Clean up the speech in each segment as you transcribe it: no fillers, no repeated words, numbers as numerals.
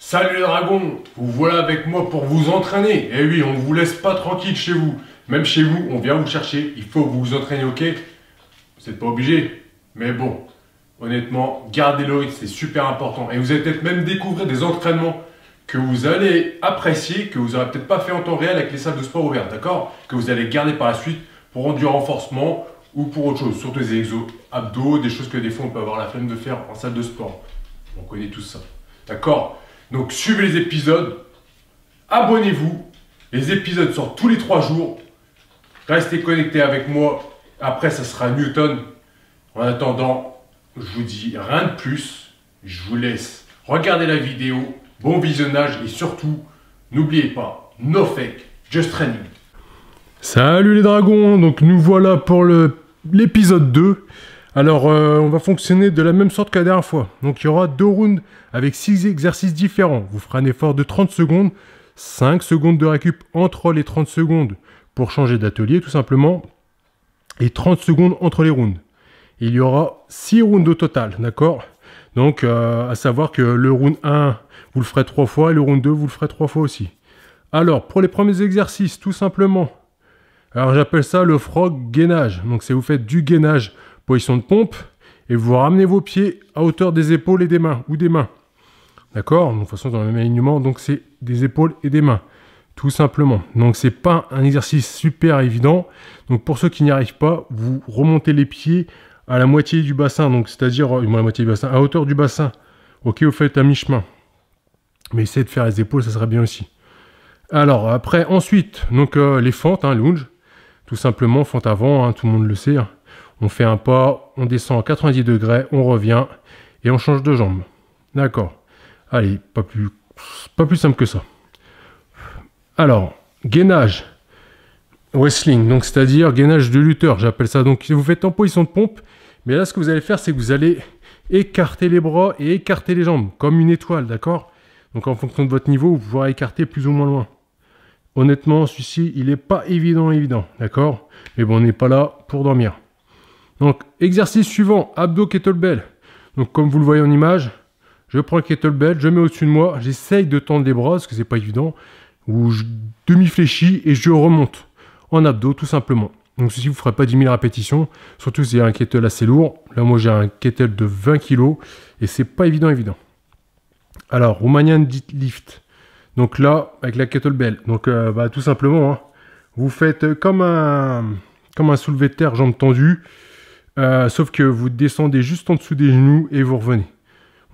Salut les dragons, vous voilà avec moi pour vous entraîner. Eh oui, on ne vous laisse pas tranquille chez vous. Même chez vous, on vient vous chercher. Il faut que vous vous entraînez, ok? Vous n'êtes pas obligé. Mais bon, honnêtement, gardez le rythme, c'est super important. Et vous allez peut-être même découvrir des entraînements que vous allez apprécier, que vous n'aurez peut-être pas fait en temps réel avec les salles de sport ouvertes, d'accord? Que vous allez garder par la suite pour rendre du renforcement ou pour autre chose. Surtout les exos, abdos, des choses que des fois on peut avoir la flemme de faire en salle de sport. On connaît tout ça, d'accord? Donc suivez les épisodes, abonnez-vous, les épisodes sortent tous les 3 jours, restez connectés avec moi, après ça sera Newton. En attendant, je vous dis rien de plus, je vous laisse regarder la vidéo, bon visionnage et surtout, n'oubliez pas, no fake, just training. Salut les dragons, donc nous voilà pour l'épisode 2. Alors, on va fonctionner de la même sorte que la dernière fois. Donc, il y aura 2 rounds avec 6 exercices différents. Vous ferez un effort de 30 secondes, 5 secondes de récup entre les 30 secondes pour changer d'atelier, tout simplement, et 30 secondes entre les rounds. Il y aura 6 rounds au total, d'accord? Donc, à savoir que le round 1, vous le ferez 3 fois, et le round 2, vous le ferez 3 fois aussi. Alors, pour les premiers exercices, tout simplement, alors j'appelle ça le frog gainage. Donc, c'est vous faites du gainage position de pompe, et vous ramenez vos pieds à hauteur des épaules et des mains, ou des mains. D'accord? De toute façon, dans le même alignement, donc c'est des épaules et des mains, tout simplement. Donc, c'est pas un exercice super évident. Donc, pour ceux qui n'y arrivent pas, vous remontez les pieds à la moitié du bassin, donc c'est-à-dire, la moitié du bassin, à hauteur du bassin. Ok, vous faites à mi-chemin. Mais essayez de faire les épaules, ça serait bien aussi. Alors, après, ensuite, donc les fentes, lunge, tout simplement, fente avant, tout le monde le sait, On fait un pas, on descend à 90 degrés, on revient et on change de jambe. D'accord. Allez, pas plus simple que ça. Alors, gainage, wrestling, donc c'est-à-dire gainage de lutteur, j'appelle ça. Donc, vous faites en position de pompe, mais là, ce que vous allez faire, c'est que vous allez écarter les bras et écarter les jambes, comme une étoile, d'accord? Donc, en fonction de votre niveau, vous pourrez écarter plus ou moins loin. Honnêtement, celui-ci, il n'est pas évident, d'accord? Mais bon, on n'est pas là pour dormir. Donc, exercice suivant, abdos kettlebell. Donc, comme vous le voyez en image, je prends le kettlebell, je mets au-dessus de moi, j'essaye de tendre les bras, parce que c'est pas évident, ou je demi-fléchis et je remonte en abdos, tout simplement. Donc, ceci, vous ne ferez pas 10 000 répétitions, surtout si c'est un kettle assez lourd. Là, moi, j'ai un kettle de 20 kg, et c'est pas évident. Alors, Romanian deadlift. Donc là, avec la kettlebell. Donc, tout simplement, vous faites comme un soulevé de terre, jambes tendues, sauf que vous descendez juste en dessous des genoux et vous revenez.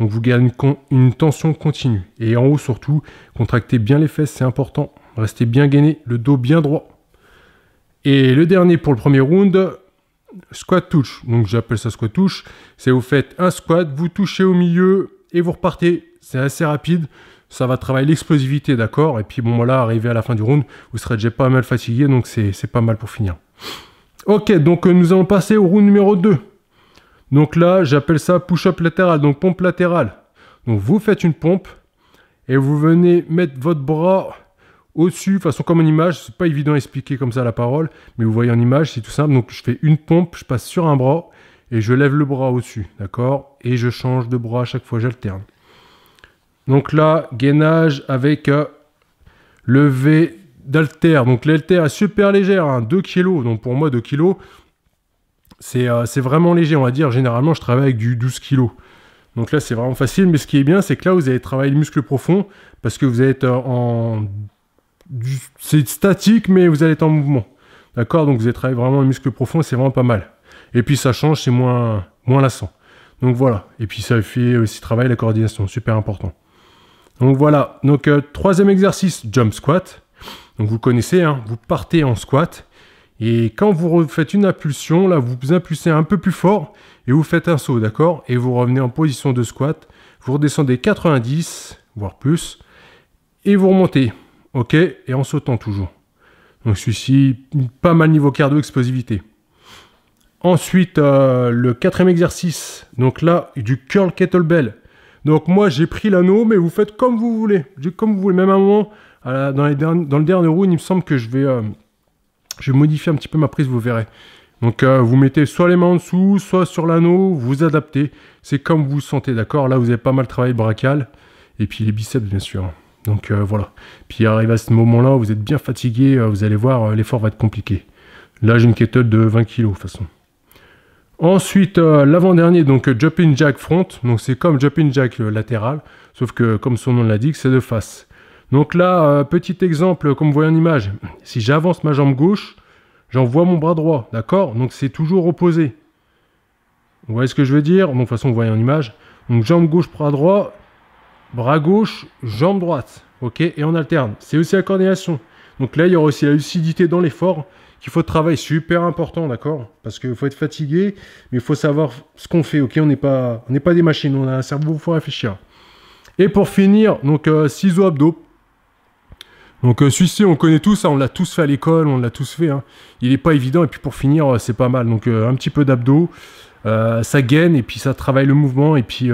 Donc vous gardez une tension continue. Et en haut surtout, contractez bien les fesses, c'est important. Restez bien gainé, le dos bien droit. Et le dernier pour le premier round, squat touch. Donc j'appelle ça squat touch. C'est vous faites un squat, vous touchez au milieu et vous repartez. C'est assez rapide. Ça va travailler l'explosivité, d'accord? Et puis bon, voilà, arrivé à la fin du round, vous serez déjà pas mal fatigué, donc c'est pas mal pour finir. Ok, donc nous allons passer au round numéro 2. Donc là, j'appelle ça push-up latéral, donc pompe latérale. Donc vous faites une pompe et vous venez mettre votre bras au-dessus, de façon comme en image. C'est pas évident à expliquer comme ça à la parole, mais vous voyez en image, c'est tout simple. Donc je fais une pompe, je passe sur un bras et je lève le bras au-dessus, d'accord? Et je change de bras à chaque fois, j'alterne. Donc là, gainage avec levé d'haltère. Donc l'haltère est super légère, 2 kg. Donc pour moi, 2 kg, c'est vraiment léger, on va dire. Généralement, je travaille avec du 12 kg. Donc là, c'est vraiment facile. Mais ce qui est bien, c'est que là, vous allez travailler le muscle profond parce que vous allez être c'est statique, mais vous allez être en mouvement. D'accord? Donc vous allez travailler vraiment le muscle profond et c'est vraiment pas mal. Et puis ça change, c'est moins lassant. Donc voilà. Et puis ça fait aussi travailler la coordination, super important. Donc voilà. Donc troisième exercice, jump squat. Donc vous connaissez, vous partez en squat. Et quand vous faites une impulsion, là, vous impulsez un peu plus fort et vous faites un saut, d'accord? Et vous revenez en position de squat. Vous redescendez 90, voire plus, et vous remontez, ok? Et en sautant toujours. Donc celui-ci, pas mal niveau cardio-explosivité. Ensuite, le quatrième exercice, donc là, du curl kettlebell. Donc moi, j'ai pris l'anneau, mais vous faites comme vous voulez. Comme vous voulez. Même à un moment, dans le dernier round, il me semble que je vais modifier un petit peu ma prise, vous verrez. Donc vous mettez soit les mains en dessous, soit sur l'anneau, vous adaptez. C'est comme vous le sentez, d'accord? Là, vous avez pas mal travaillé le brachial. et puis les biceps bien sûr. Donc voilà. Puis arrivé à ce moment-là, vous êtes bien fatigué, vous allez voir, l'effort va être compliqué. Là, j'ai une kettlebell de 20 kg de toute façon. Ensuite, l'avant-dernier, donc jumping jack front. Donc c'est comme jumping jack latéral, sauf que comme son nom l'indique, c'est de face. Donc là, petit exemple, comme vous voyez en image, si j'avance ma jambe gauche, j'envoie mon bras droit, d'accord? Donc c'est toujours opposé. Vous voyez ce que je veux dire? Donc de toute façon, vous voyez en image. Donc jambe gauche, bras droit, bras gauche, jambe droite. Ok? Et on alterne. C'est aussi la coordination. Donc là, il y aura aussi la lucidité dans l'effort qu'il faut travailler. Super important, d'accord? Parce qu'il faut être fatigué, mais il faut savoir ce qu'on fait. Ok? On n'est pas des machines. On a un cerveau, il faut réfléchir. Et pour finir, donc ciseaux abdos. Donc celui-ci, on connaît tous, hein, on l'a tous fait à l'école, on l'a tous fait. Hein. Il n'est pas évident, et puis pour finir, c'est pas mal. Donc un petit peu d'abdos, ça gaine, et puis ça travaille le mouvement, et puis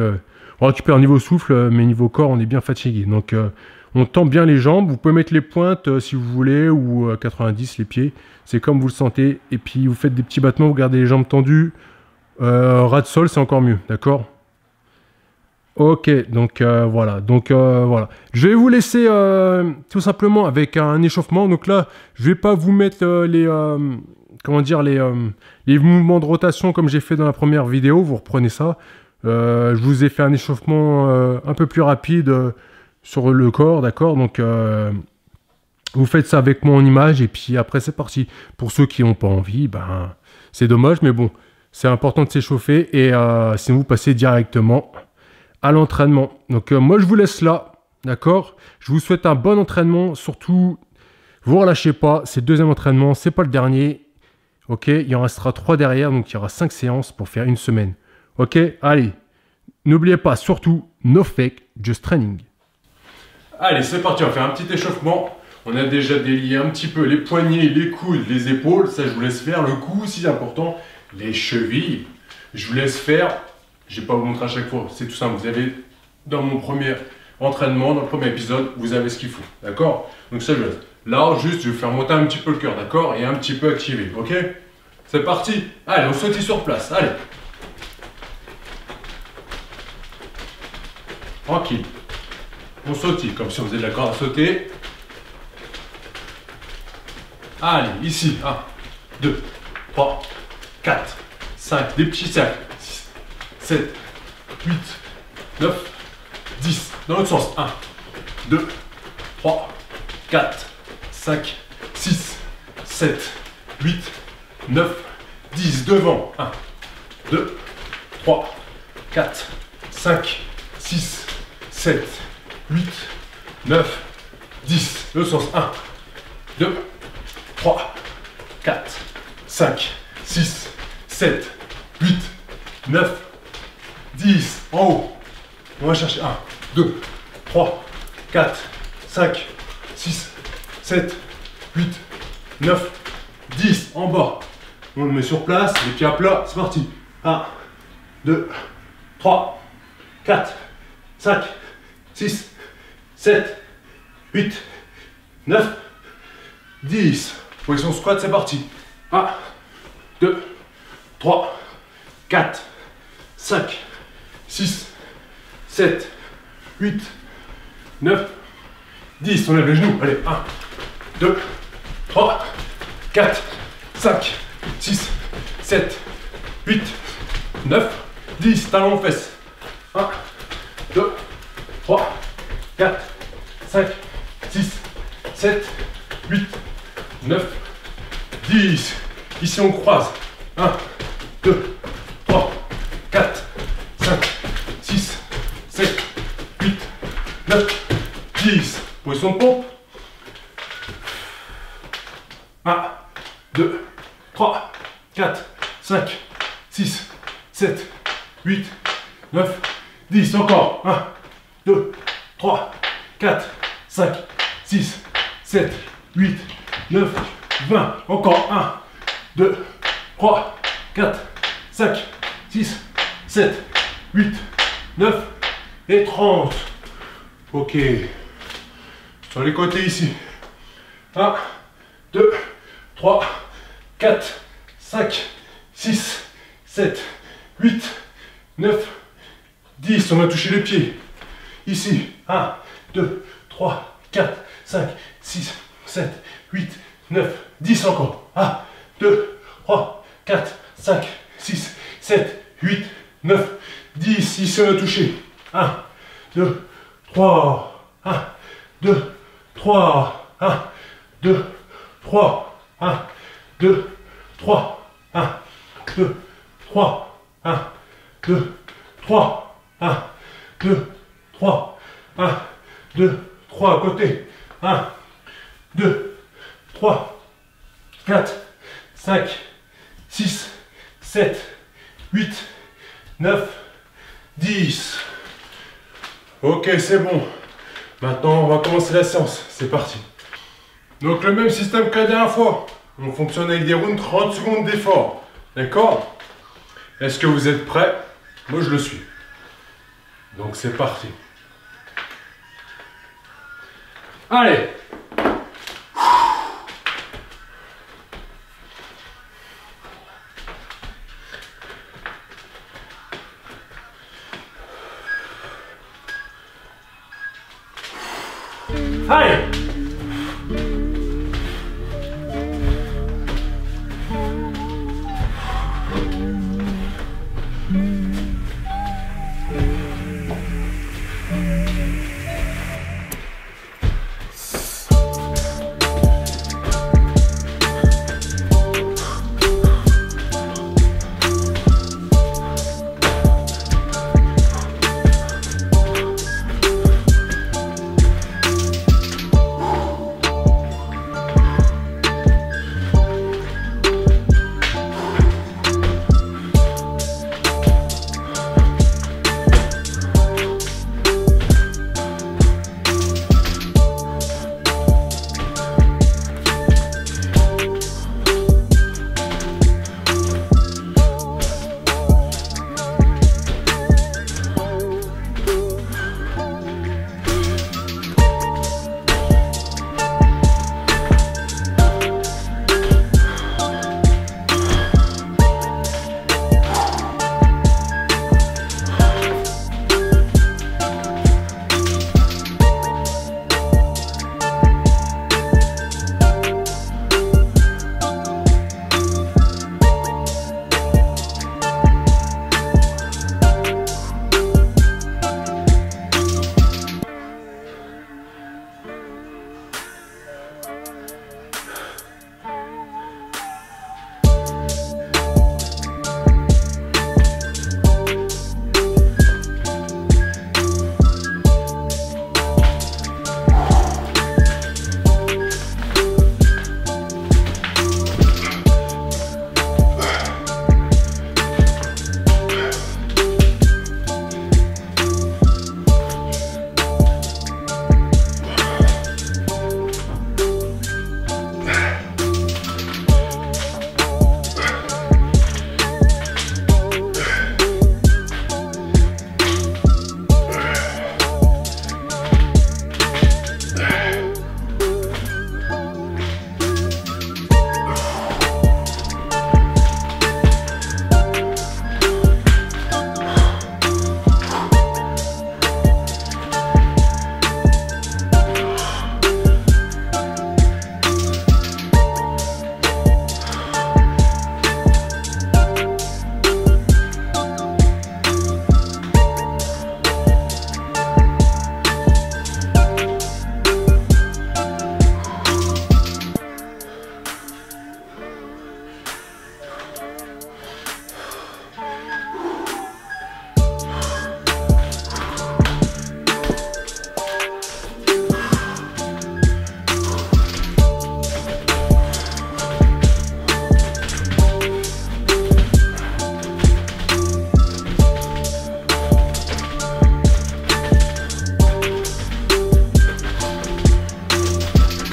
on récupère niveau souffle, mais niveau corps, on est bien fatigué. Donc on tend bien les jambes, vous pouvez mettre les pointes si vous voulez, ou 90 les pieds, c'est comme vous le sentez. Et puis vous faites des petits battements, vous gardez les jambes tendues. Ras de sol, c'est encore mieux, d'accord? Ok, donc voilà, voilà. Je vais vous laisser tout simplement avec un échauffement. Donc là, je vais pas vous mettre comment dire, les mouvements de rotation comme j'ai fait dans la première vidéo. Vous reprenez ça. Je vous ai fait un échauffement un peu plus rapide sur le corps, d'accord? Donc vous faites ça avec moi en image et puis après c'est parti. Pour ceux qui n'ont pas envie, ben c'est dommage, mais bon, c'est important de s'échauffer et sinon vous passez directement à l'entraînement. Donc moi je vous laisse là, d'accord? Je vous souhaite un bon entraînement, surtout vous relâchez pas, c'est le deuxième entraînement, c'est pas le dernier. Ok, il en restera 3 derrière, donc il y aura 5 séances pour faire une semaine. Ok, allez, n'oubliez pas surtout, no fake, just training. Allez, c'est parti, on va faire un petit échauffement. On a déjà délié un petit peu les poignets, les coudes, les épaules, ça je vous laisse faire. Le cou, si important, les chevilles, je vous laisse faire. Je ne vais pas vous montrer à chaque fois, c'est tout simple. Vous avez dans mon premier entraînement, dans le premier épisode, vous avez ce qu'il faut, d'accord? Donc ça, je laisse. Là, juste, je vais faire monter un petit peu le cœur, d'accord? Et un petit peu activer, ok? C'est parti. Allez, on saute sur place, allez. Tranquille. On sautille, comme si on faisait de la corde à sauter. Allez, ici, 1, 2, 3, 4, 5, des petits cercles. 7, 8, 9, 10. Dans l'autre sens. 1, 2, 3, 4, 5, 6, 7, 8, 9, 10. Devant. 1, 2, 3, 4, 5, 6, 7, 8, 9, 10. L'autre sens. 1, 2, 3, 4, 5, 6, 7, 8, 9, 10, en haut. On va chercher 1, 2, 3, 4, 5, 6, 7, 8, 9, 10, en bas. On le met sur place, les pieds à plat, c'est parti. 1, 2, 3, 4, 5, 6, 7, 8, 9, 10. Position squat, c'est parti. 1, 2, 3, 4, 5, 6, 7, 8, 9, 10. On lève les genoux. Allez, 1, 2, 3, 4, 5, 6, 7, 8, 9, 10. Talons aux fesses. 1, 2, 3, 4, 5, 6, 7, 8, 9, 10. Ici, on croise. 1, 2, 3, 4, 5, 6, 7, 8, 9, 10. Position de pompe. 1, 2, 3, 4, 5, 6, 7, 8, 9, 10. Encore. 1, 2, 3, 4, 5, 6, 7, 8, 9, 20. Encore. 1, 2, 3, 4, 5, 6, 7, 8, 9 et 30. Ok. Sur les côtés ici. 1, 2, 3, 4, 5, 6, 7, 8, 9, 10. On a touché les pieds. Ici. 1, 2, 3, 4, 5, 6, 7, 8, 9, 10 encore. 1, 2, 3, 4, 5, 6, 7, 8, 9, 10. Ici, on a touché. 1, 2, 3. 1, 2, 3. 1, 2, 3. 1, 2, 3. 1, 2, 3. 1, 2, 3. 1, 2, 3. 1, 2, 3 à côté. 1, 2, 3, 4, 5, 6, 7, 8, 9, 10. Ok, c'est bon. Maintenant, on va commencer la séance. C'est parti. Donc, le même système que la dernière fois. On fonctionne avec des rounds 30 secondes d'effort. D'accord? Est-ce que vous êtes prêts? Moi, je le suis. Donc, c'est parti. Allez! Allez!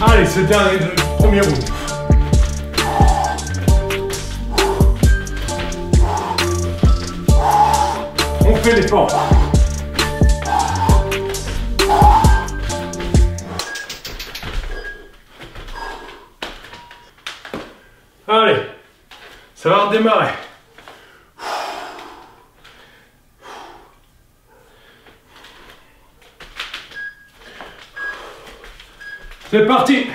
Allez, c'est le dernier du premier round. On fait l'effort. Allez, ça va redémarrer. C'est parti!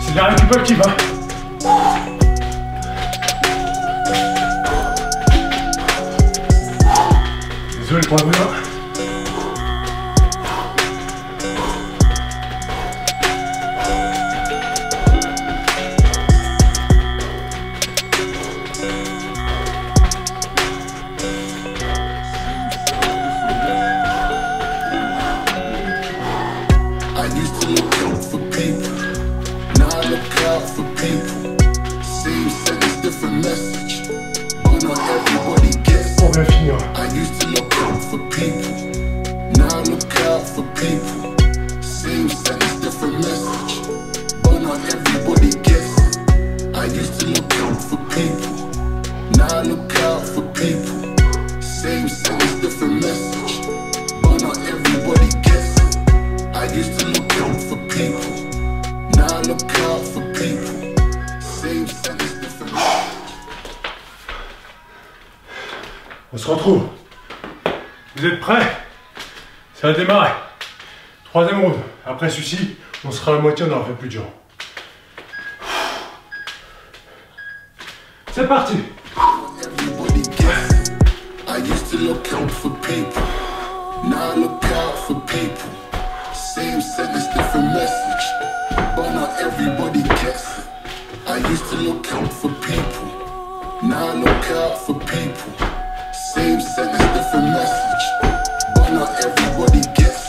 C'est la récupère qui va. Désolé pour la brûlure. On va finir. On se retrouve. Vous êtes prêts? Ça va démarrer. Troisième round. Après celui-ci, on sera à la moitié, on aura fait plus dur. C'est parti. Same sentence, different message, but not everybody gets it.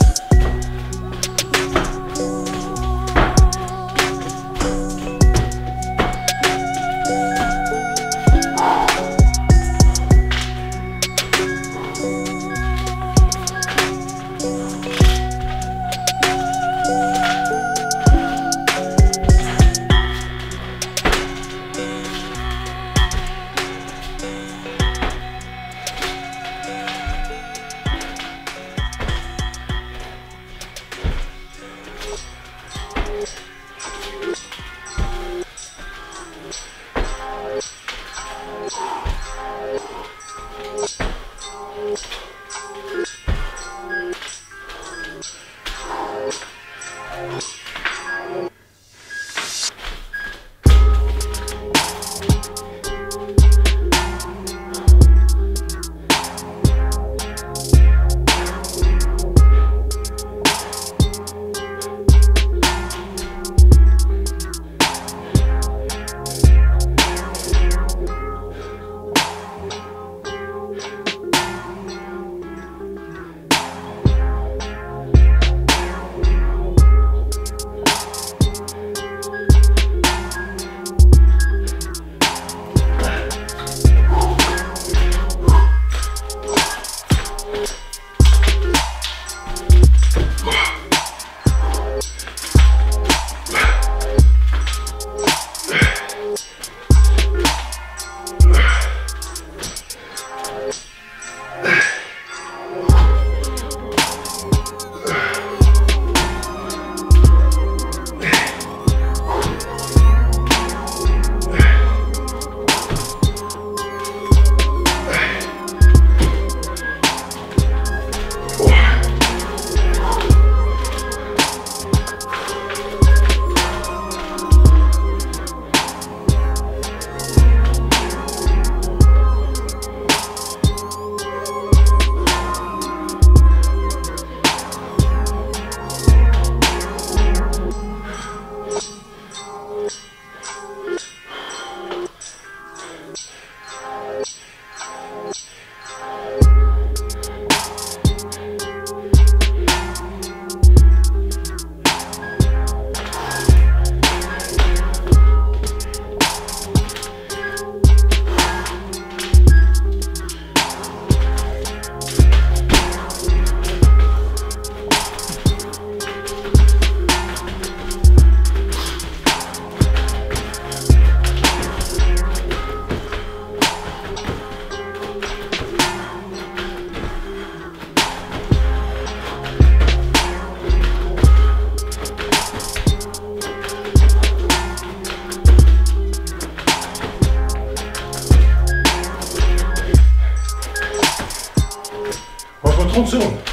30 secondes.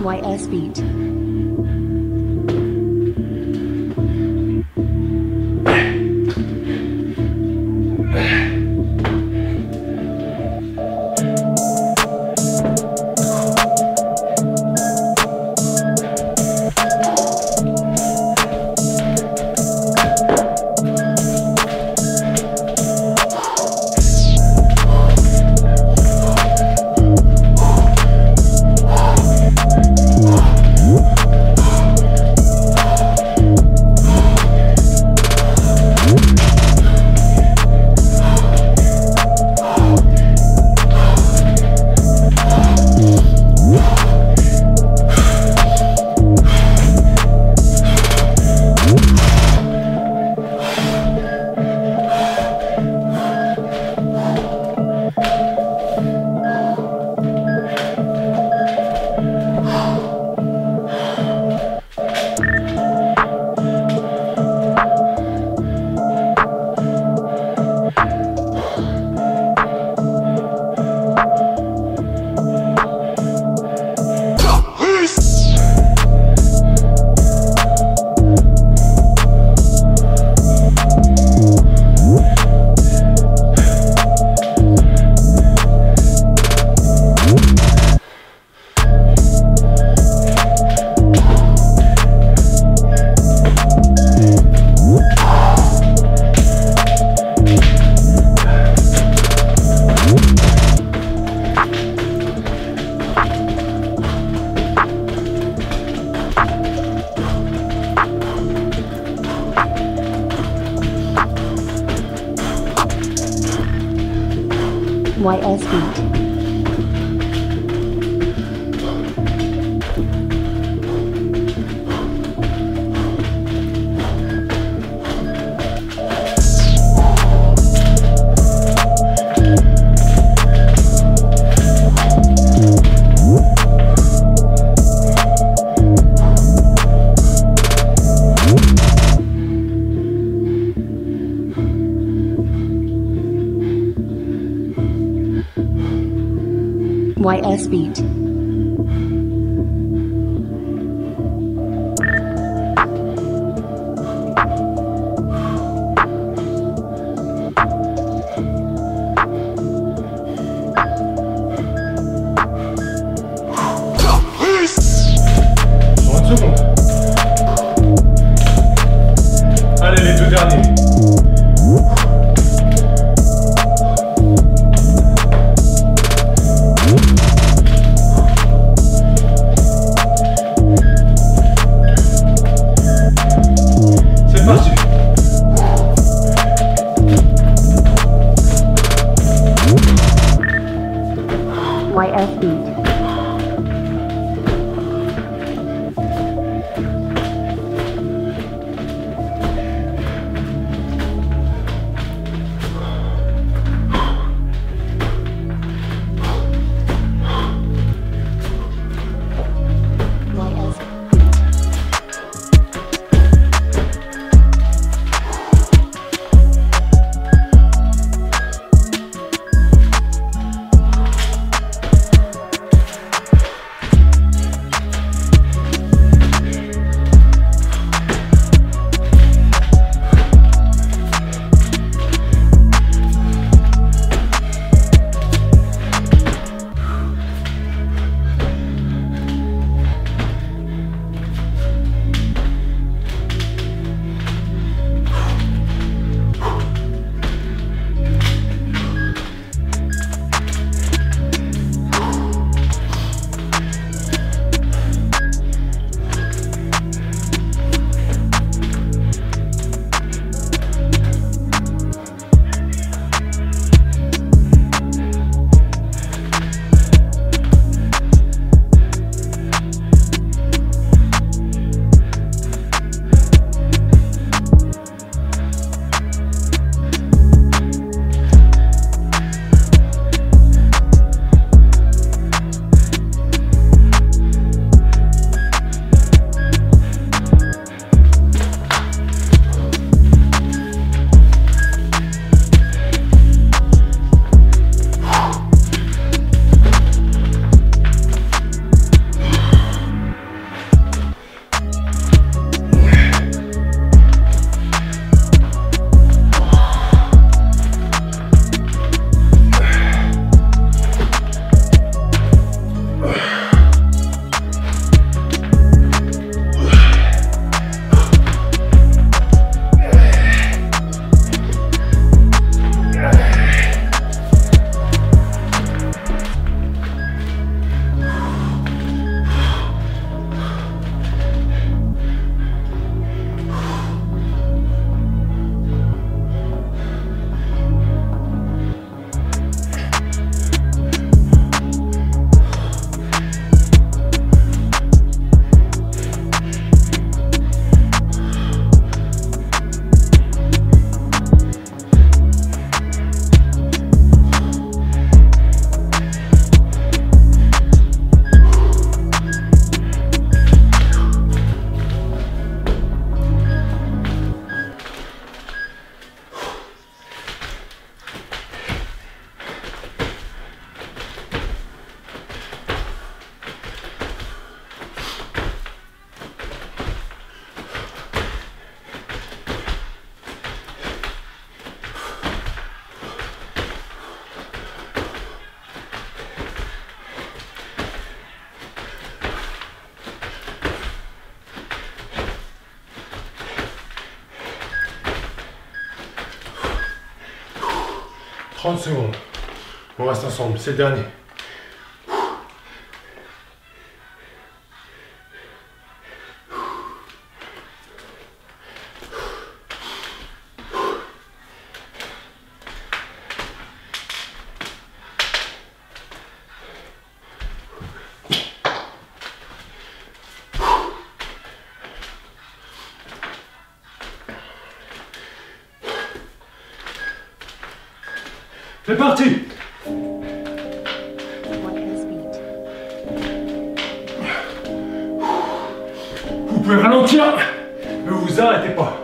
YS Beat. YS Beat. YS Beat. Allez, les deux derniers. C'est parti. YS Beat. 30 secondes. On reste ensemble, c'est le dernier. C'est parti! YS Beat. Vous pouvez ralentir, ne vous arrêtez pas.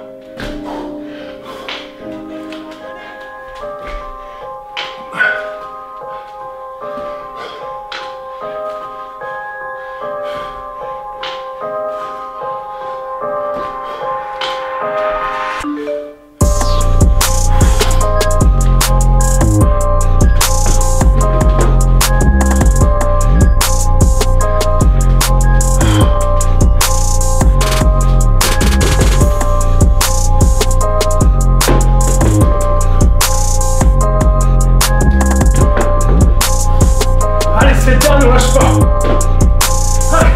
Ne lâche pas. Allez.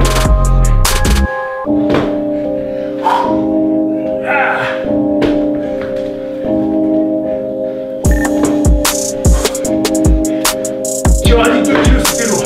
Tu auras dit 2 kilos, c'était lourd.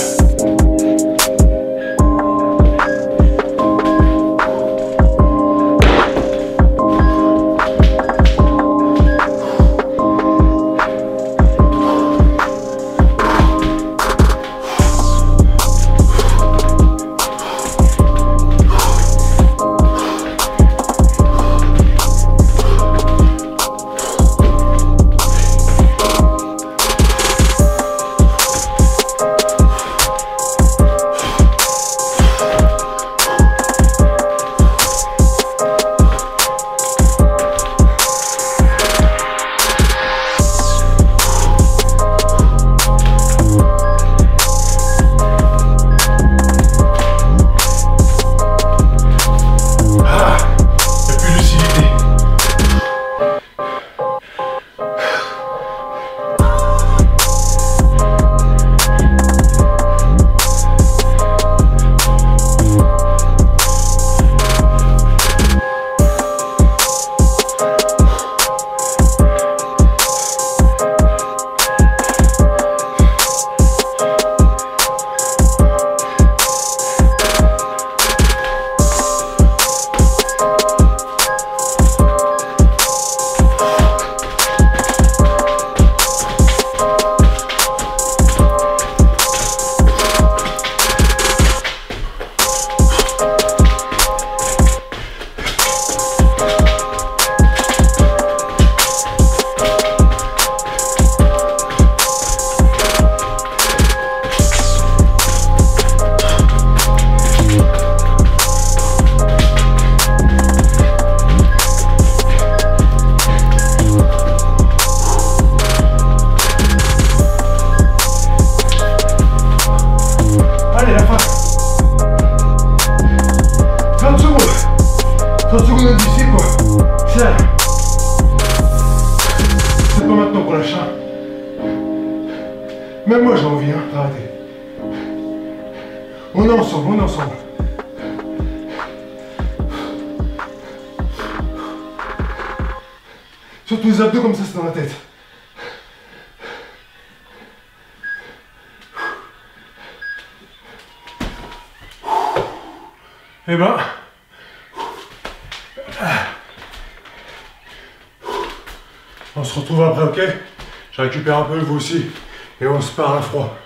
Même moi j'ai envie, hein, d'arrêter. On est ensemble, on est ensemble. Surtout les abdos comme ça, c'est dans la tête. Eh ben... on se retrouve après, ok? Je récupère un peu, vous aussi. Et on se parle à froid.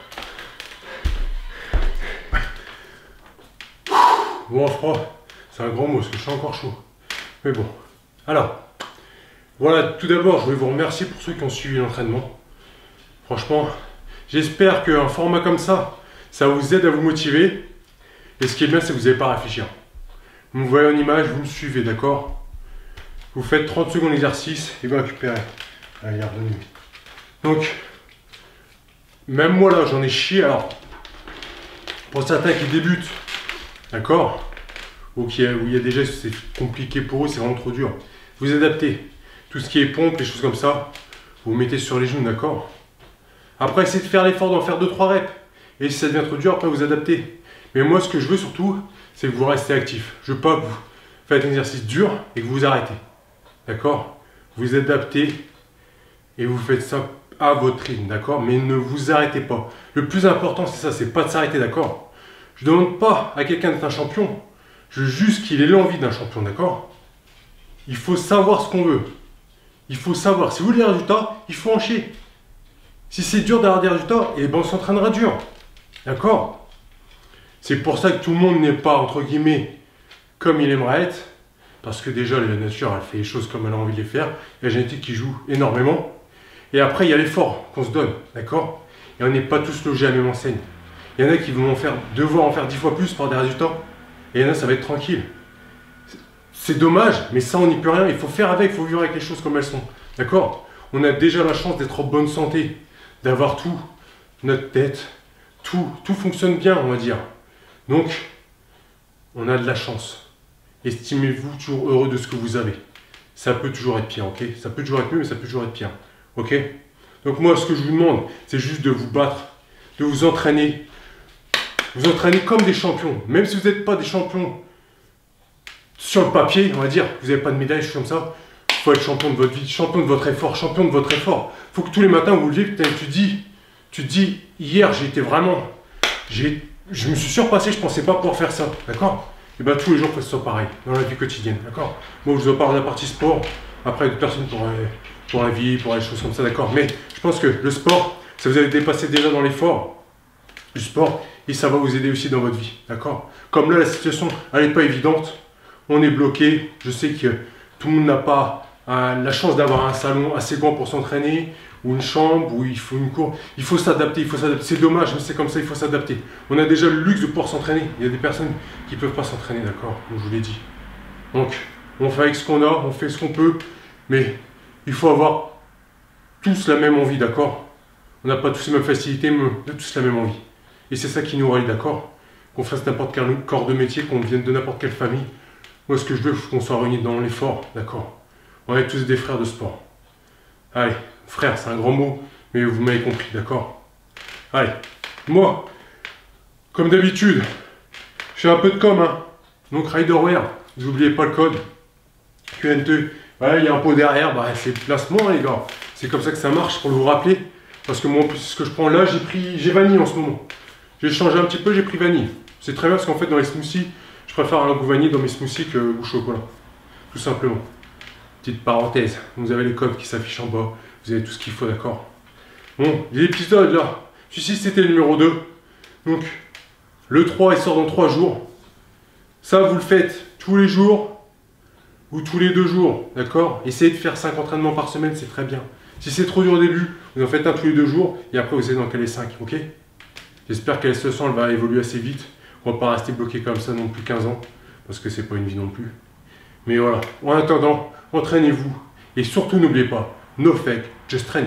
Bon, à froid, c'est un grand mot, parce que je suis encore chaud. Mais bon. Alors, voilà, tout d'abord, je voulais vous remercier pour ceux qui ont suivi l'entraînement. Franchement, j'espère qu'un format comme ça, ça vous aide à vous motiver. Et ce qui est bien, c'est que vous n'avez pas à réfléchir. Vous me voyez en image, vous me suivez, d'accord? Vous faites 30 secondes d'exercice et vous récupérez. Allez, revenez. Donc, même moi là, j'en ai chié. Alors, pour certains qui débutent, d'accord, ou où il y a déjà, c'est compliqué pour eux, c'est vraiment trop dur. Vous adaptez. Tout ce qui est pompe, les choses comme ça, vous mettez sur les genoux, d'accord? Après, essayez de faire l'effort d'en faire 2-3 reps. Et si ça devient trop dur, après vous adaptez. Mais moi, ce que je veux surtout, c'est que vous restez actif. Je veux pas que vous faites un exercice dur et que vous vous arrêtez. D'accord? Vous adaptez et vous faites ça à votre rythme, d'accord? Mais ne vous arrêtez pas. Le plus important, c'est ça, c'est pas de s'arrêter, d'accord? Je ne demande pas à quelqu'un d'être un champion. Je veux juste qu'il ait l'envie d'un champion, d'accord? Il faut savoir ce qu'on veut. Il faut savoir. Si vous voulez des résultats, il faut en chier. Si c'est dur d'avoir des résultats, eh ben on s'entraînera dur. D'accord? C'est pour ça que tout le monde n'est pas, entre guillemets, comme il aimerait être. Parce que déjà, la nature, elle fait les choses comme elle a envie de les faire. Il y a la génétique qui joue énormément. Et après, il y a l'effort qu'on se donne. D'accord? Et on n'est pas tous logés à la même enseigne. Il y en a qui vont devoir en faire 10 fois plus pour des résultats. Et il y en a, ça va être tranquille. C'est dommage, mais ça, on n'y peut rien. Il faut faire avec, il faut vivre avec les choses comme elles sont. D'accord? On a déjà la chance d'être en bonne santé, d'avoir tout, notre tête, tout fonctionne bien, on va dire. Donc, on a de la chance. Estimez-vous toujours heureux de ce que vous avez. Ça peut toujours être pire, ok? Ça peut toujours être mieux, mais ça peut toujours être pire, ok? Donc moi, ce que je vous demande, c'est juste de vous battre, de vous entraîner. Vous entraînez comme des champions. Même si vous n'êtes pas des champions sur le papier, on va dire, vous n'avez pas de médaille, je suis comme ça. Il faut être champion de votre vie, champion de votre effort, champion de votre effort. Il faut que tous les matins, vous vous levez, tu te dis, hier, j'ai été vraiment... Je me suis surpassé, je ne pensais pas pouvoir faire ça, d'accord? Et bien tous les jours, il faut que ce soit pareil, dans la vie quotidienne, d'accord? Moi, je vous en parle de la partie sport, après, d'autres personnes pour la vie, pour les choses comme ça, d'accord? Mais je pense que le sport, ça vous avez dépassé déjà dans l'effort du sport, et ça va vous aider aussi dans votre vie, d'accord? Comme là, la situation, elle n'est pas évidente, on est bloqué, je sais que tout le monde n'a pas la chance d'avoir un salon assez grand pour s'entraîner, ou une chambre, où il faut une cour. Il faut s'adapter, c'est dommage, mais c'est comme ça, il faut s'adapter. On a déjà le luxe de pouvoir s'entraîner. Il y a des personnes qui ne peuvent pas s'entraîner, d'accord, comme je vous l'ai dit. Donc, on fait avec ce qu'on a, on fait ce qu'on peut, mais il faut avoir tous la même envie, d'accord? On n'a pas tous les mêmes facilités, mais on a tous la même envie. Et c'est ça qui nous relie, d'accord? Qu'on fasse n'importe quel corps de métier, qu'on vienne de n'importe quelle famille. Moi, ce que je veux, c'est qu'on soit réunis dans l'effort, d'accord? On est tous des frères de sport. Allez, frère, c'est un grand mot, mais vous m'avez compris, d'accord? Allez, moi, comme d'habitude, je fais un peu de com, hein. Donc Riderwear, n'oubliez pas le code QNT. Voilà, il y a un pot derrière, bah, c'est le placement, hein, les gars. C'est comme ça que ça marche, pour vous rappeler. Parce que moi, en plus, ce que je prends là, j'ai vanille en ce moment. J'ai changé un petit peu, j'ai pris vanille. C'est très bien parce qu'en fait, dans les smoothies, je préfère un goût vanille dans mes smoothies que goût chocolat. Tout simplement. Petite parenthèse, vous avez les codes qui s'affichent en bas. Vous avez tout ce qu'il faut, d'accord? Bon, l'épisode là, celui-ci c'était le numéro 2. Donc, le 3 il sort dans 3 jours. Ça, vous le faites tous les jours ou tous les 2 jours, d'accord? Essayez de faire 5 entraînements par semaine, c'est très bien. Si c'est trop dur au début, vous en faites un tous les 2 jours et après vous essayez d'en caler 5, ok? J'espère qu'elle se sent, elle va évoluer assez vite. On va pas rester bloqué comme ça non plus 15 ans, parce que c'est pas une vie non plus. Mais voilà, en attendant, entraînez-vous et surtout n'oubliez pas, no fake, just train.